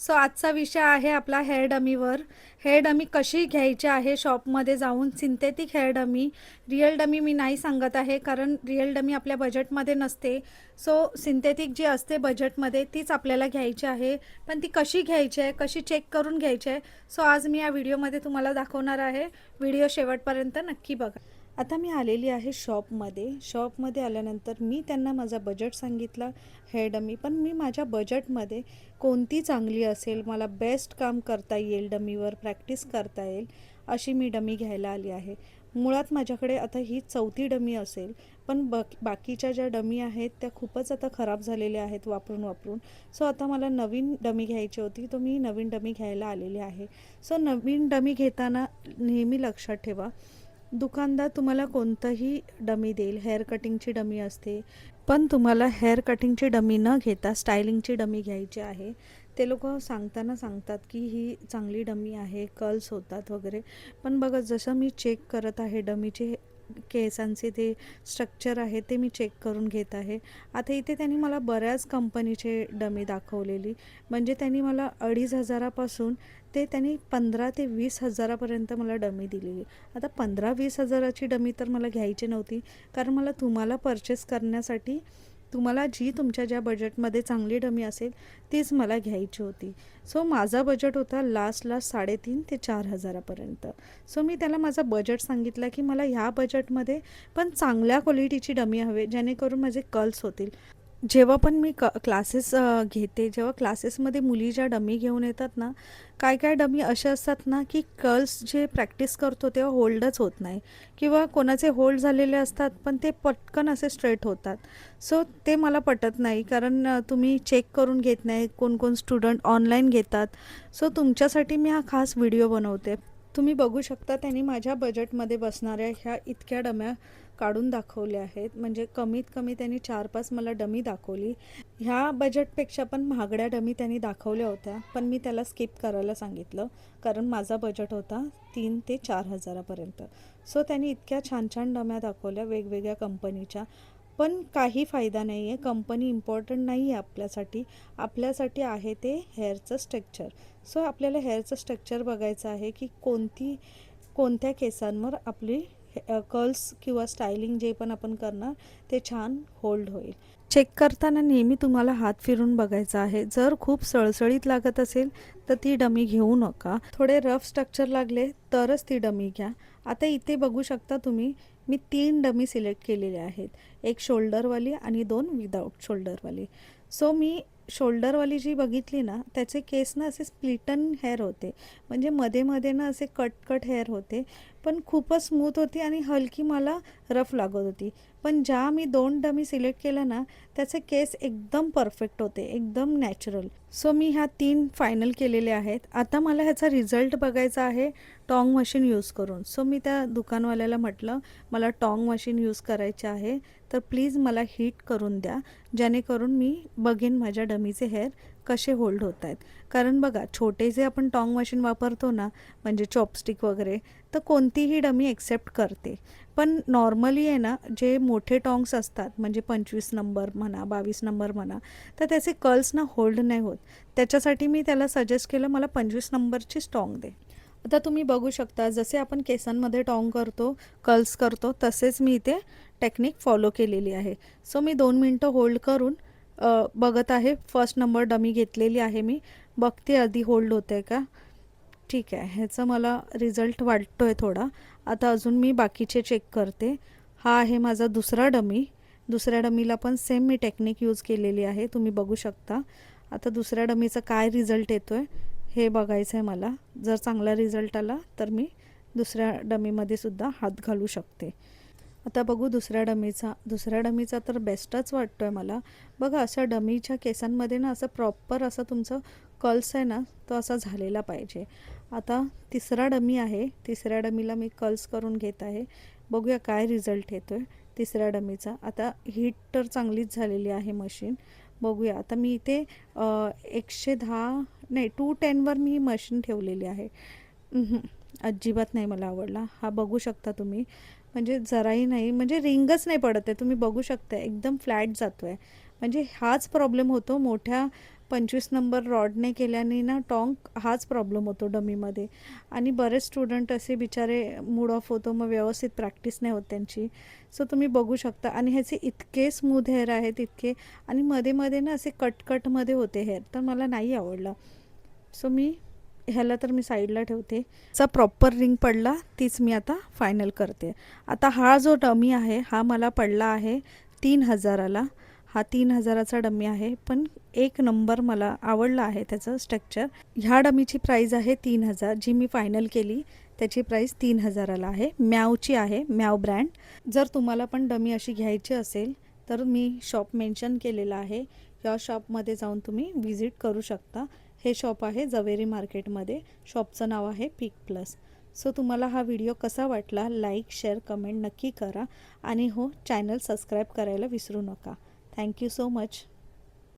So आजचा विषय आहे आपला हेअर डमीवर. हेअर डमी कशी घ्यायची आहे शॉपमध्ये जाऊन. Synthetic hair dummy, real dummy मी नाही सांगत आहे, कारण रिअल डमी आपल्या बजेटमध्ये नसते. सो सिंथेटिक जी असते बजेटमध्ये तीच आपल्याला घ्यायची आहे. पण ती कशी घ्यायची आहे, कशी चेक करून घ्यायची आहे, सो आज मी या व्हिडिओमध्ये तुम्हाला दाखवणार आहे. व्हिडिओ शेवटपर्यंत नक्की बघा. आता मी आलेली आहे शॉपमध्ये आल्यानंतर मी त्यांना माझा बजेट सांगितला हेअर डमी. पण मी माझ्या बजेटमध्ये कोणती चांगली असेल, मला बेस्ट काम करता येईल, डमीवर प्रॅक्टिस करता येईल, अशी मी डमी घ्यायला आली आहे. मुळात माझ्याकडे आता ही चौथी डमी असेल, पण बाकीच्या ज्या डमी आहेत त्या खूपच आता खराब झालेल्या आहेत वापरून. सो आता मला नवीन डमी घ्यायची होती, तो मी नवीन डमी घ्यायला आलेली आहे. सो नवीन डमी घेताना नेहमी लक्षात ठेवा, दुकानदार तुम्हाला कोणतंही डमी देईल. हेअर कटिंगची डमी असते, पण तुम्हाला हेअर कटिंगची डमी न घेता स्टायलिंगची डमी घ्यायची आहे. ते लोक सांगताना सांगतात की ही चांगली डमी आहे, कर्ल्स होतात वगैरे. पण बघा, जसं मी चेक करत आहे डमीचे केसांचे ते स्ट्रक्चर आहे ते मी चेक करून घेत आहे. आता इथे त्यांनी मला बऱ्याच कंपनीचे डमी दाखवलेली, म्हणजे त्यांनी मला 2,500पासून ते त्यांनी 15,000 ते 20,000पर्यंत मला डमी दिलेली. आता 15-20 हजाराची डमी तर मला घ्यायची नव्हती, कारण मला तुम्हाला परचेस करण्यासाठी तुम्हाला जी तुमच्या ज्या बजेटमध्ये चांगली डमी असेल तीच मला घ्यायची होती. सो माझा बजेट होता लास्ट 3,500 ते 4,000पर्यंत. सो मी त्याला माझा बजेट सांगितलं की मला ह्या बजेटमध्ये पण चांगल्या क्वालिटीची डमी हवे, जेणेकरून माझे कर्ल्स होतील. जेव्हा पण मी क्लासेस घेते, जेव्हा क्लासेसमध्ये मुली ज्या डमी घेऊन येतात ना, काय डमी अशा असतात ना की कर्ल्स जे प्रॅक्टिस करतो तेव्हा होल्डच होत नाही, किंवा कोणाचे होल्ड झालेले असतात पण ते पटकन असे स्ट्रेट होतात. सो ते मला पटत नाही, कारण तुम्ही चेक करून घेत नाही. कोण स्टुडंट ऑनलाईन घेतात. सो तुमच्यासाठी मी हा खास व्हिडिओ बनवते. तुम्ही बघू शकता, त्यांनी माझ्या बजेटमध्ये बसणाऱ्या ह्या इतक्या डम्या काढून दाखवल्या आहेत. म्हणजे कमीत कमी त्यांनी 4-5 मला डमी दाखवली. ह्या बजेटपेक्षा पण महागड्या डमी त्यांनी दाखवल्या होत्या, पण मी त्याला स्किप करायला सांगितलं, कारण माझा बजेट होता 3,000 ते 4,000पर्यंत. सो त्यांनी इतक्या छान छान डम्या दाखवल्या वेगवेगळ्या कंपनीच्या. पण काही फायदा नाही आहे. कंपनी इम्पॉर्टंट नाही आहे आपल्यासाठी. आपल्यासाठी आहे ते हेअरचं स्ट्रक्चर. सो आपल्याला हेअरचं स्ट्रक्चर बघायचं आहे की कोणत्या केसांवर आपली कर्ल्स किंवा स्टायलिंग जे पण आपण करणार ते छान होल्ड होईल. चेक करताना नेहमी तुम्हाला हात फिरून बघायचा आहे. जर खूप सळसळीत लागत असेल तर ती डमी घेऊ नका. थोडे रफ स्ट्रक्चर लागले तरच ती डमी घ्या. आता इथे बघू शकता तुम्ही, मी 3 डमी सिलेक्ट केलेले आहेत. एक शोल्डरवाली आणि 2 विदाऊट शोल्डरवाली. सो मी शोल्डरवाली जी बघितली ना, त्याचे केस ना असे स्प्लिटन हेअर होते, म्हणजे मध्ये ना असे कट हेअर होते, पण खूपच स्मूथ होती आणि हलकी मला रफ लागत होती. पण ज्या मी 2 डमी सिलेक्ट केल्या ना, त्याचे केस एकदम परफेक्ट होते, एकदम नॅचरल. सो मी ह्या 3 फायनल केलेले आहेत. आता मला ह्याचा रिझल्ट बघायचा आहे टॉंग मशीन यूज करून. सो मी त्या दुकानवाल्याला म्हटलं, मला टॉंग मशीन यूज करायचे आहे, तर प्लीज मला हीट करून द्या, जेणेकरून मी बघेन माझ्या डमीचे हेअर कसे होल्ड होत आहेत. कारण बघा, छोटे जे आपण टॉंग मशीन वापरतो ना, म्हणजे चॉपस्टिक वगैरे, तर कोणतीही डमी एक्सेप्ट करते. पण नॉर्मली आहे ना, जे मोठे टॉंग्स असतात, म्हणजे 25 नंबर म्हणा, 22 नंबर म्हणा, तर त्याचे कर्ल्स ना होल्ड नाही होत. त्याच्यासाठी मी त्याला सजेस्ट केलं, मला 25 नंबरची टॉंग दे. आता तुम्ही बघू शकता, जसे आपण केसांमध्ये टॉंग करतो, कर्ल्स करतो, तसेच मी इथे टेक्निक फॉलो केलेली आहे. सो मी 2 मिनटं होल्ड करून बघत आहे. फर्स्ट नंबर डमी घेतलेली आहे मी. बघते आधी होल्ड होते आहे का. ठीक आहे, ह्याचा मला रिझल्ट वाटतो आहे थोडा. आता अजून मी बाकीचे चेक करते. हा आहे माझा दुसरा डमी. दुसऱ्या डमीला पण सेम मी टेक्निक यूज केलेली आहे, तुम्ही बघू शकता. आता दुसऱ्या डमीचा काय रिझल्ट येतो आहे हे बघायचं आहे मला. जर चांगला रिझल्ट आला तर मी दुसऱ्या डमीमध्ये सुद्धा हात घालू शकते. आता बघू दुसऱ्या डमीचा तर बेस्टच वाटतो आहे मला. बघा, अशा डमीच्या केसांमध्ये ना असं प्रॉपर असं तुमचं कर्ल्स आहे ना, तो असा झालेला पाहिजे. आता तिसरा डमी आहे. तिसऱ्या डमीला मी कर्ल्स करून घेत आहे. बघूया काय रिझल्ट येतो आहे तिसऱ्या डमीचा. आता हीट तर चांगलीच झालेली आहे मशीन. बघूया आता मी इथे 110 नाही 210वर मी ही मशीन ठेवलेली आहे. अजिबात नाही मला आवडला. हा बघू शकता तुम्ही, म्हणजे जराही नाही, म्हणजे रिंगच नाही पडत आहे. तुम्ही बघू शकता एकदम फ्लॅट जातो आहे. म्हणजे हाच प्रॉब्लेम होतो मोठ्या 25 नंबर रॉडने केल्याने ना टॉंग हाच प्रॉब्लेम होतो डमीमध्ये. आणि बरेच स्टुडंट असे बिचारे मूड ऑफ होतो, मग व्यवस्थित प्रॅक्टिस नाही होत त्यांची. सो तुम्ही बघू शकता. आणि ह्याचे इतके स्मूथ हेअर आहेत, इतके. आणि मध्ये मध्ये ना असे कटमध्ये होते हेअर, तर मला नाही आवडलं. सो ह्याला तर मी साईडला ठेवते. चा प्रॉपर रिंग पडला, तीच मी आता फायनल करते. आता हा जो डमी आहे हा मला पडला आहे 3000ला. हा 3000चा डमी आहे, पण एक नंबर मला आवडला आहे त्याचं स्ट्रक्चर. ह्या डमीची प्राईज आहे 3000, जी मी फायनल केली त्याची प्राईस 3000ला आहे. म्यावची आहे, म्याव ब्रँड. जर तुम्हाला पण डमी अशी घ्यायची असेल तर मी शॉप मेन्शन केलेलं आहे. या शॉपमध्ये जाऊन तुम्ही व्हिजिट करू शकता. हे शॉप आहे जवेरी मार्केटमध्ये. शॉपचं नाव आहे पीक प्लस. सो तुम्हाला हा व्हिडिओ कसा वाटला, लाईक शेअर कमेंट नक्की करा. आणि हो, चॅनल सबस्क्राईब करायला विसरू नका. Thank you so much.